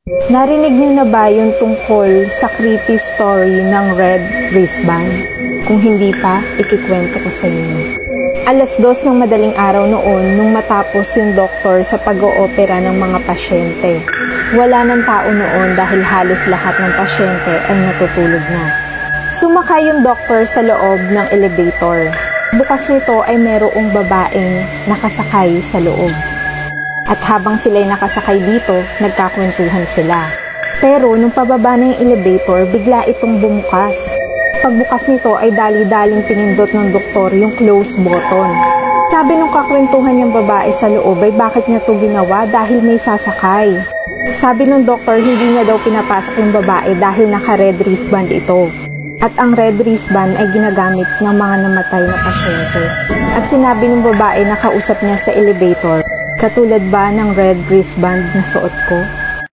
Narinig niyo na ba yung tungkol sa creepy story ng red wristband? Kung hindi pa, ikikwento ko sa inyo. Alas 2 ng madaling araw noon nung matapos yung doktor sa pag-oopera ng mga pasyente. Wala ng tao noon dahil halos lahat ng pasyente ay natutulog na. Sumakay yung doktor sa loob ng elevator. Bukas nito ay merong babaeng nakasakay sa loob. At habang sila'y nakasakay dito, nagkakwentuhan sila. Pero nung pababa na yung elevator, bigla itong bumukas. Pagbukas nito ay dali-daling pinindot ng doktor yung close button. Sabi nung kakwentuhan yung babae sa loob ay bakit niya to ginawa dahil may sasakay. Sabi nung doktor hindi niya daw pinapasok yung babae dahil naka-red wristband ito. At ang red wristband ay ginagamit ng mga namatay na pasyente. At sinabi ng babae na kausap niya sa elevator, katulad ba ng red wristband na suot ko?